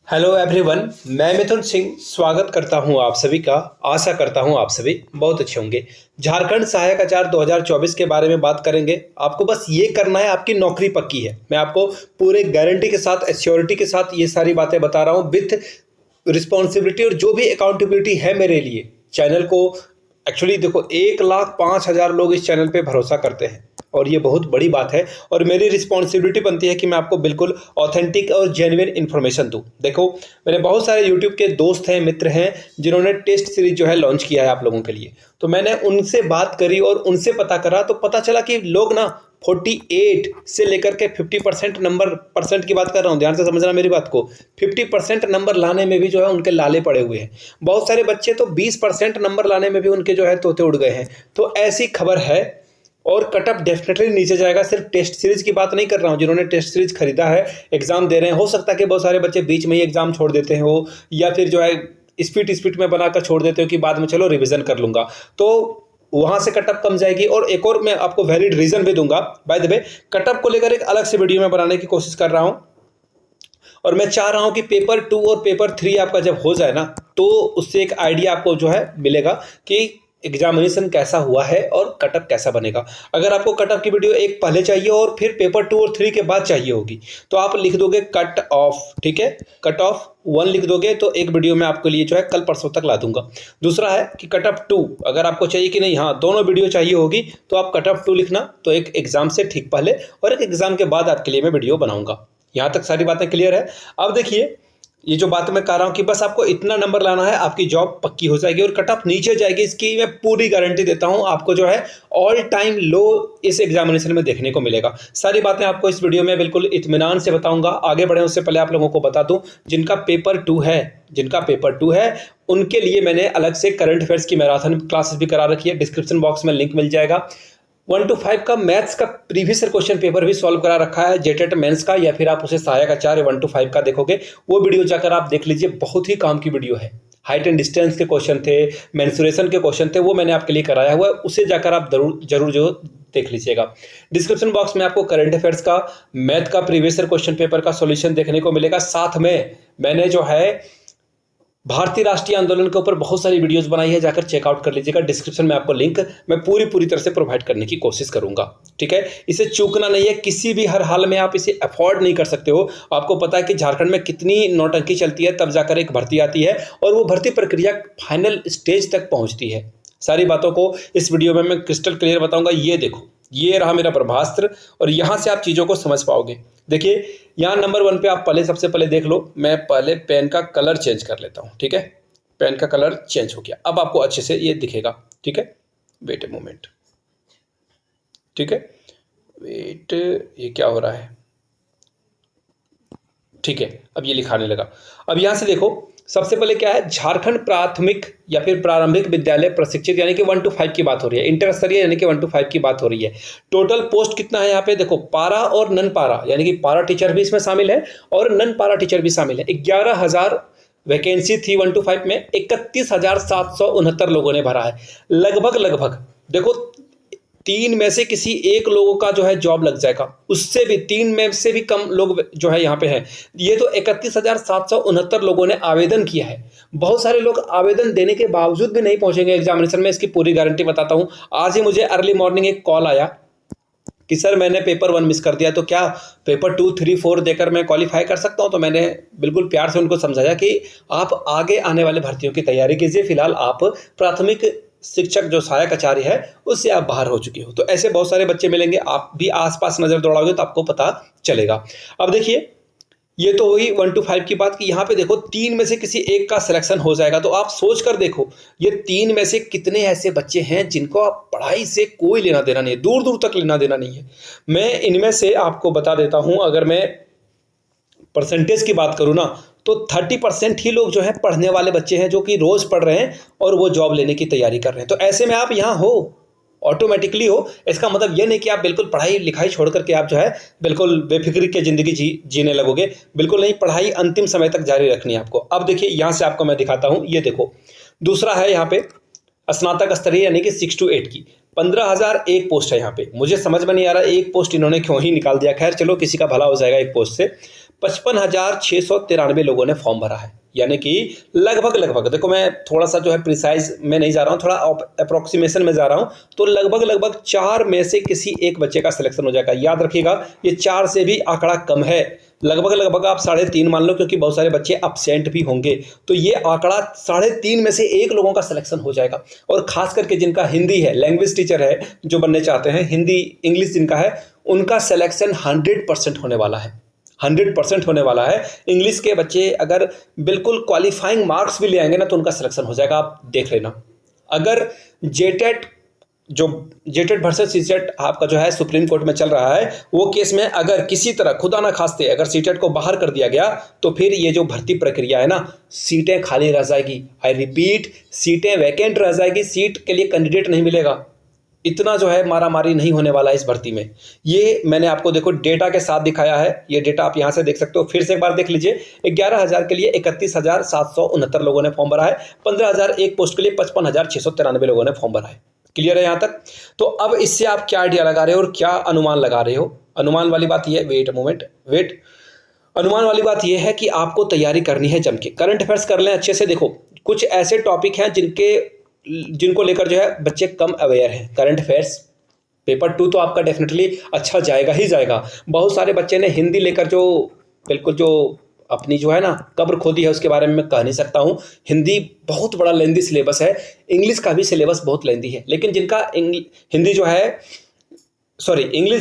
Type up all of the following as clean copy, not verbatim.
Hello everyone, मैं मिथुन सिंह स्वागत करता हूं आप सभी का। आशा करता हूं आप सभी बहुत अच्छे होंगे। झारखंड सहायक आचार्य 2024 के बारे में बात करेंगे। आपको बस ये करना है, आपकी नौकरी पक्की है। मैं आपको पूरे गारंटी के साथ, एश्योरिटी के साथ ये सारी बातें बता रहा हूं विथ रिस्पॉन्सिबिलिटी और जो भी अकाउंटेबिलिटी है मेरे लिए। चैनल को एक्चुअली देखो 1,05,000 लोग इस चैनल पे भरोसा करते हैं और ये बहुत बड़ी बात है और मेरी रिस्पॉन्सिबिलिटी बनती है कि मैं आपको बिल्कुल ऑथेंटिक और जेन्युइन इन्फॉर्मेशन दूं। देखो, मेरे बहुत सारे यूट्यूब के दोस्त हैं, मित्र हैं जिन्होंने टेस्ट सीरीज जो है लॉन्च किया है आप लोगों के लिए। तो मैंने उनसे बात करी और उनसे पता करा तो पता चला कि लोग ना 48 से लेकर के 50% नंबर, परसेंट की बात कर रहा हूँ, ध्यान से समझना मेरी बात को। 50% नंबर लाने में भी जो है उनके लाले पड़े हुए हैं। बहुत सारे बच्चे तो 20% नंबर लाने में भी उनके जो है तोते उड़ गए हैं। तो ऐसी खबर है और कटअप डेफिनेटली नीचे जाएगा। सिर्फ टेस्ट सीरीज की बात नहीं कर रहा हूँ, जिन्होंने टेस्ट सीरीज खरीदा है, एग्जाम दे रहे हैं। हो सकता है कि बहुत सारे बच्चे बीच में ही एग्जाम छोड़ देते हो या फिर जो है स्पीड में बनाकर छोड़ देते हो कि बाद में चलो रिवीजन कर लूंगा, तो वहां से कटअप कम जाएगी। और एक और मैं आपको वैलिड रीजन भी दूंगा। बाय द वे, कटअप को लेकर एक अलग से वीडियो में बनाने की कोशिश कर रहा हूं और मैं चाह रहा हूं कि पेपर 2 और पेपर 3 आपका जब हो जाए ना, तो उससे एक आइडिया आपको जो है मिलेगा कि एग्जामिनेशन कैसा हुआ है और कटअप कैसा बनेगा। अगर आपको कटअप की वीडियो एक पहले चाहिए और फिर पेपर 2 और 3 के बाद चाहिए होगी, तो आप लिख दोगे कट ऑफ, ठीक है, कट ऑफ 1 लिख दोगे तो एक वीडियो में आपके लिए जो है कल परसों तक ला दूंगा। दूसरा है कि कटअप 2 अगर आपको चाहिए कि नहीं, हाँ दोनों वीडियो चाहिए होगी, तो आप कटअप 2 लिखना, तो एक एग्जाम से ठीक पहले और एक एग्जाम के बाद आपके लिए मैं वीडियो बनाऊंगा। यहाँ तक सारी बातें क्लियर है। अब देखिए, ये जो बात मैं कर रहा हूँ कि बस आपको इतना नंबर लाना है, आपकी जॉब पक्की हो जाएगी और कटअप नीचे जाएगी, इसकी मैं पूरी गारंटी देता हूँ। आपको जो है ऑल टाइम लो इस एग्जामिनेशन में देखने को मिलेगा। सारी बातें आपको इस वीडियो में बिल्कुल इत्मीनान से बताऊंगा। आगे बढ़े उससे पहले आप लोगों को बता दूं, जिनका पेपर 2 है उनके लिए मैंने अलग से करंट अफेयर्स की मैराथन क्लासेस भी करा रखी है। डिस्क्रिप्शन बॉक्स में लिंक मिल जाएगा। 1 to 5 का मैथ्स का प्रीवियस क्वेश्चन पेपर भी सॉल्व करा रखा है, जेटेट मेंस का, या फिर आप उसे सहायक आचार्य 1 to 5 का देखोगे, वो वीडियो जाकर आप देख लीजिए। बहुत ही काम की वीडियो है। हाइट एंड डिस्टेंस के क्वेश्चन थे, मेंसुरेशन के क्वेश्चन थे, वो मैंने आपके लिए कराया हुआ है, उसे जाकर आप जरूर जो देख लीजिएगा। डिस्क्रिप्शन बॉक्स में आपको करंट अफेयर्स का, मैथ का प्रीवियस क्वेश्चन पेपर का सॉल्यूशन देखने को मिलेगा। साथ में मैंने जो है भारतीय राष्ट्रीय आंदोलन के ऊपर बहुत सारी वीडियोस बनाई है, जाकर चेकआउट कर लीजिएगा। डिस्क्रिप्शन में आपको लिंक मैं पूरी तरह से प्रोवाइड करने की कोशिश करूंगा, ठीक है। इसे चूकना नहीं है, किसी भी हर हाल में आप इसे अफोर्ड नहीं कर सकते हो। आपको पता है कि झारखंड में कितनी नौटंकी चलती है, तब जाकर एक भर्ती आती है और वो भर्ती प्रक्रिया फाइनल स्टेज तक पहुंचती है। सारी बातों को इस वीडियो में मैं क्रिस्टल क्लियर बताऊंगा। ये देखो, ये रहा मेरा प्रभास्त्र और यहां से आप चीजों को समझ पाओगे। देखिए, यहाँ नंबर 1 पे आप सबसे पहले देख लो। मैं पहले पेन का कलर चेंज कर लेता हूँ, ठीक है। पेन का कलर चेंज हो गया, अब आपको अच्छे से ये दिखेगा, ठीक है। वेट ए मोमेंट, ठीक है, वेट, ये क्या हो रहा है, ठीक है, अब ये लिखाने लगा। अब यहां से देखो, सबसे पहले क्या है, झारखंड प्राथमिक या फिर प्रारंभिक विद्यालय प्रशिक्षित, यानी कि 1 to 5 की बात हो रही है। इंटर स्तरीय यानी कि 1 to 5 की बात हो रही है। टोटल पोस्ट कितना है यहाँ पे देखो, पारा और नन पारा, यानी कि पारा टीचर भी इसमें शामिल है और नन पारा टीचर भी शामिल है। 11,000 वैकेंसी थी 1 to 5 में। 31,769 लोगों ने भरा है। लगभग देखो 3 में से किसी एक लोगों का जो है जॉब लग जाएगा, उससे भी 3 में से भी कम लोग जो है यहाँ पे हैं। ये तो 31,769 लोगों ने आवेदन किया है। बहुत सारे लोग आवेदन देने के बावजूद भी नहीं पहुंचेंगे एग्जामिनेशन में, इसकी पूरी गारंटी बताता हूँ। आज ही मुझे अर्ली मॉर्निंग एक कॉल आया कि सर मैंने पेपर 1 मिस कर दिया, तो क्या पेपर 2, 3, 4 देकर मैं क्वालिफाई कर सकता हूं? तो मैंने बिल्कुल प्यार से उनको समझाया कि आप आगे आने वाले भर्तियों की तैयारी कीजिए, फिलहाल आप प्राथमिक शिक्षक जो सहायक आचार्य है उससे आप बाहर हो चुके हो। तो ऐसे बहुत सारे बच्चे मिलेंगे, आप भी आसपास नजर दौड़ाओगे तो आपको पता चलेगा। अब देखिए, ये तो हुई 1 to 5 की बात कि यहाँ पे देखो 3 में से किसी एक का सिलेक्शन हो जाएगा। तो आप सोच कर देखो, ये 3 में से कितने ऐसे बच्चे हैं जिनको आप पढ़ाई से कोई लेना देना नहीं है, दूर तक लेना देना नहीं है। मैं इनमें से आपको बता देता हूं, अगर मैं परसेंटेज की बात करूं ना, तो 30% ही लोग जो है पढ़ने वाले बच्चे हैं, जो कि रोज पढ़ रहे हैं और वो जॉब लेने की तैयारी कर रहे हैं। तो ऐसे में आप यहाँ हो, ऑटोमेटिकली हो। इसका मतलब ये नहीं कि आप बिल्कुल पढ़ाई लिखाई छोड़ करके आप जो है बिल्कुल बेफिक्र की जिंदगी जीने लगोगे, बिल्कुल नहीं। पढ़ाई अंतिम समय तक जारी रखनी है आपको। अब देखिए, यहाँ से आपको मैं दिखाता हूँ, ये देखो दूसरा है यहाँ पे स्नातक स्तरीय यानी कि 6 to 8 की 15,001 पोस्ट है यहाँ पे। मुझे समझ में नहीं आ रहा एक पोस्ट इन्होंने क्यों ही निकाल दिया। खैर चलो, किसी का भला हो जाएगा एक पोस्ट से। 55,693 लोगों ने फॉर्म भरा है। यानी कि लगभग देखो, मैं थोड़ा सा जो है प्रिसाइज में नहीं जा रहा हूँ, थोड़ा अप्रोक्सीमेशन में जा रहा हूँ, तो लगभग 4 में से किसी एक बच्चे का सिलेक्शन हो जाएगा। याद रखिएगा, ये 4 से भी आंकड़ा कम है, लगभग आप 3.5 मान लो, क्योंकि बहुत सारे बच्चे अब्सेंट भी होंगे। तो ये आंकड़ा 3.5 में से एक लोगों का सिलेक्शन हो जाएगा। और खास करके जिनका हिंदी है, लैंग्वेज टीचर है, जो बनने चाहते हैं, हिंदी इंग्लिश जिनका है, उनका सिलेक्शन 100% होने वाला है। 100% होने वाला है। इंग्लिश के बच्चे अगर बिल्कुल क्वालिफाइंग मार्क्स भी ले आएंगे ना, तो उनका सिलेक्शन हो जाएगा, आप देख लेना। अगर जेटेट वर्सेस सीटेट आपका जो है सुप्रीम कोर्ट में चल रहा है, वो केस में अगर किसी तरह खुदा ना खास्ते अगर सीटेट को बाहर कर दिया गया, तो फिर ये जो भर्ती प्रक्रिया है ना, सीटें खाली रह जाएगी। आई रिपीट, सीटें वैकेंट रह जाएगी, सीट के लिए कैंडिडेट नहीं मिलेगा। इतना जो है मारामारी नहीं होने वाला है इस भर्ती में। ये मैंने आपको देखो डेटा के साथ दिखाया है, ये डेटा आप यहाँ से देख सकते हो। फिर से एक बार देख लीजिए, 11,000 के लिए 31,769 लोगों ने फॉर्म भरा है, 15,001 पोस्ट के लिए 55,693 लोगों ने फॉर्म भरा है। क्लियर है यहाँ तक? तो अब इससे आप क्या आइडिया लगा रहे हो और क्या अनुमान लगा रहे हो? अनुमान वाली बात ये, वेट, अनुमान वाली बात यह है कि आपको तैयारी करनी है जम के। करंट अफेयर्स कर लें अच्छे से। देखो, कुछ ऐसे टॉपिक हैं जिनको लेकर जो है बच्चे कम अवेयर हैं। करंट अफेयर्स पेपर 2 तो आपका डेफिनेटली अच्छा जाएगा ही जाएगा। बहुत सारे बच्चे ने हिंदी लेकर जो बिल्कुल जो अपनी जो है ना कब्र खोदी है, उसके बारे में मैं कह नहीं सकता हूँ। हिंदी बहुत बड़ा लेंदी सिलेबस है, इंग्लिश का भी सिलेबस बहुत लेंदी है। लेकिन जिनका इंग्लिश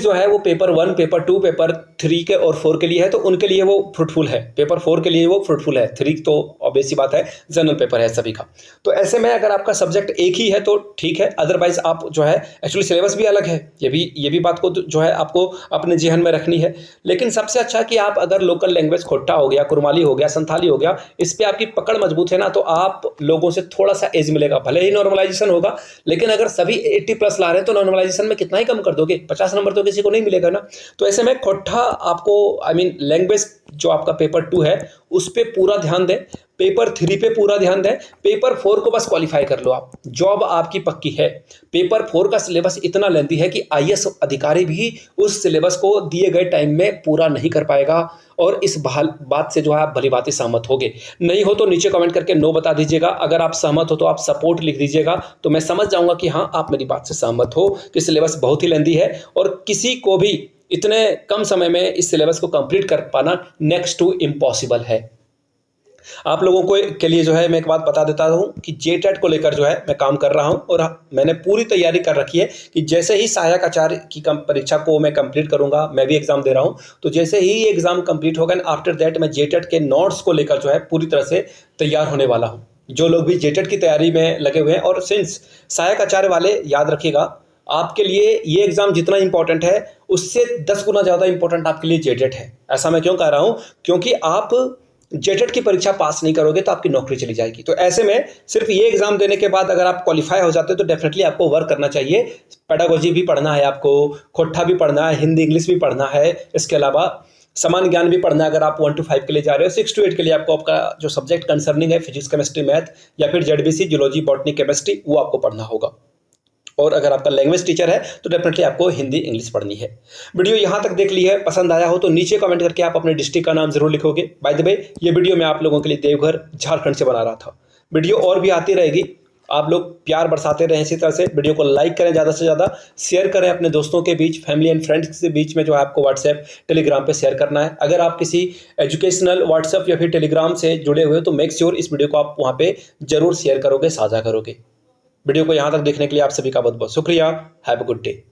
जो है वो पेपर 1, पेपर 2, पेपर 3 के और 4 के लिए है, तो उनके लिए वो फ्रूटफुल है। पेपर 4 के लिए वो फ्रूटफुल है, 3 तो ऑब्वियस सी बात है, जनरल पेपर है सभी का। तो ऐसे में अगर आपका सब्जेक्ट एक ही है तो ठीक है, अदरवाइज आप जो है एक्चुअली सिलेबस भी अलग है, ये भी बात को जो है आपको अपने जेहन में रखनी है। लेकिन सबसे अच्छा कि आप अगर लोकल लैंग्वेज खोट्टा हो गया, कुरमाली हो गया, संथाली हो गया, इस पर आपकी पकड़ मजबूत है ना, तो आप लोगों से थोड़ा सा एज मिलेगा। भले ही नॉर्मलाइजेशन होगा, लेकिन अगर सभी 80+ ला रहे हैं तो नॉर्मलाइजेशन में कितना ही कम कर दोगे, 50 नंबर तो किसी को नहीं मिलेगा ना। तो ऐसे में खोट्टा आपको लैंग्वेज जो आपका पेपर 2 है उस पे पूरा ध्यान दें, पेपर 3 पे पूरा ध्यान दें, पेपर 4 को बस क्वालिफाई कर लो आप, जॉब आपकी पक्की है। पेपर 4 का सिलेबस इतना लेंथी है कि आईएएस अधिकारी भी उस सिलेबस को दिए गए टाइम में पूरा नहीं कर पाएगा। और इस बात से जो है आप भली बात सहमत होगे। नहीं हो तो नीचे कमेंट करके नो बता दीजिएगा। अगर आप सहमत हो तो आप सपोर्ट लिख दीजिएगा, तो मैं समझ जाऊंगा कि हाँ आप मेरी बात से सहमत हो कि सिलेबस बहुत ही लेंथी है और किसी को भी इतने कम समय में इस सिलेबस को कंप्लीट कर पाना नेक्स्ट टू इम्पॉसिबल है। आप लोगों को के लिए जो है मैं एक बात बता देता हूं कि जेटेट को लेकर जो है मैं काम कर रहा हूं और मैंने पूरी तैयारी कर रखी है कि जैसे ही सहायक आचार्य की परीक्षा को मैं कंप्लीट करूंगा, मैं भी एग्जाम दे रहा हूं, तो जैसे ही एग्जाम कंप्लीट होगा आफ्टर दैट मैं जेटेट के नोट्स को लेकर जो है पूरी तरह से तैयार होने वाला हूँ। जो लोग भी जेटेट की तैयारी में लगे हुए हैं, और सिंस सहायक आचार्य वाले याद रखिएगा, आपके लिए ये एग्जाम जितना इंपॉर्टेंट है उससे 10 गुना ज़्यादा इंपॉर्टेंट आपके लिए जेटेट है। ऐसा मैं क्यों कह रहा हूँ? क्योंकि आप जेटेट की परीक्षा पास नहीं करोगे तो आपकी नौकरी चली जाएगी। तो ऐसे में सिर्फ ये एग्जाम देने के बाद अगर आप क्वालिफाई हो जाते हो तो डेफिनेटली आपको वर्क करना चाहिए। पेडागोजी भी पढ़ना है, आपको खोट्टा भी पढ़ना है, हिंदी इंग्लिश भी पढ़ना है, इसके अलावा सामान्य ज्ञान भी पढ़ना है। अगर आप 1 to 5 के लिए जा रहे हो, 6 to 8 के लिए आपको आपका जो सब्जेक्ट कंसर्निंग है फिजिक्स, केमिस्ट्री, मैथ या फिर जेडबीसी, जूलॉजी, बॉटनी, केमिस्ट्री, वो आपको पढ़ना होगा। और अगर आपका लैंग्वेज टीचर है तो डेफिनेटली आपको हिंदी इंग्लिश पढ़नी है। वीडियो यहाँ तक देख ली है, पसंद आया हो तो नीचे कमेंट करके आप अपने डिस्ट्रिक्ट का नाम जरूर लिखोगे। बाय द वे, ये वीडियो मैं आप लोगों के लिए देवघर झारखंड से बना रहा था। वीडियो और भी आती रहेगी, आप लोग प्यार बरसाते रहें इसी तरह से। वीडियो को लाइक करें, ज़्यादा से ज़्यादा शेयर करें अपने दोस्तों के बीच, फैमिली एंड फ्रेंड्स के बीच में जो है आपको व्हाट्सएप टेलीग्राम पे शेयर करना है। अगर आप किसी एजुकेशनल व्हाट्सएप या फिर टेलीग्राम से जुड़े हुए हो तो मेक श्योर इस वीडियो को आप वहाँ पे जरूर शेयर करोगे, साझा करोगे। वीडियो को यहाँ तक देखने के लिए आप सभी का बहुत बहुत शुक्रिया। Have a good day.